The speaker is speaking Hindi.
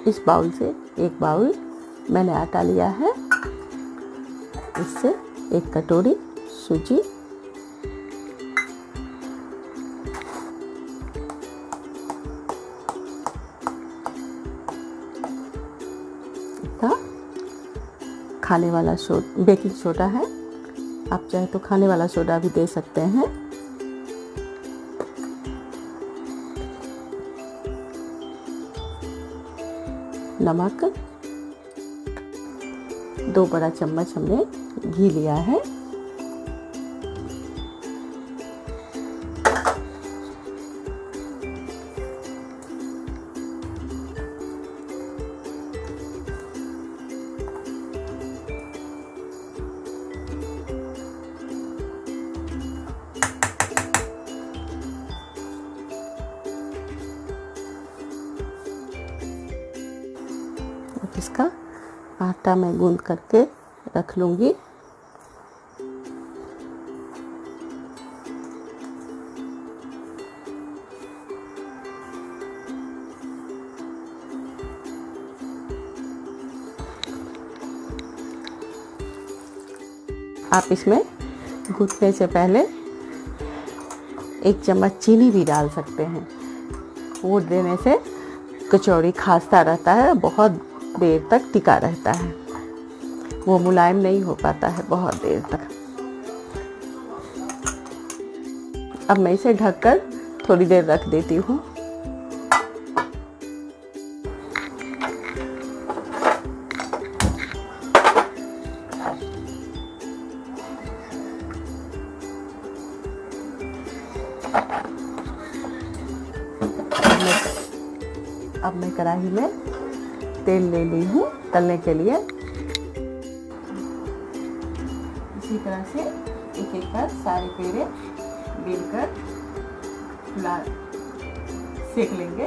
इस बाउल से 1 बाउल मैंने आटा लिया है। इससे 1 कटोरी सूजी, खाने वाला बेकिंग सोडा है, आप चाहे तो खाने वाला सोडा भी दे सकते हैं। नमक, 2 बड़ा चम्मच हमने घी लिया है। इसका आटा मैं गूंद करके रख लूँगी। आप इसमें गूंथने से पहले 1 चम्मच चीनी भी डाल सकते हैं। वो देने से कचौड़ी खास्ता रहता है, बहुत देर तक टिका रहता है, वो मुलायम नहीं हो पाता है बहुत देर तक। अब मैं इसे ढककर थोड़ी देर रख देती हूँ। अब मैं कढ़ाई में तेल ले ली हूँ तलने के लिए। इसी तरह से एक-एक कर सारे पेड़े बेलकर सेक लेंगे।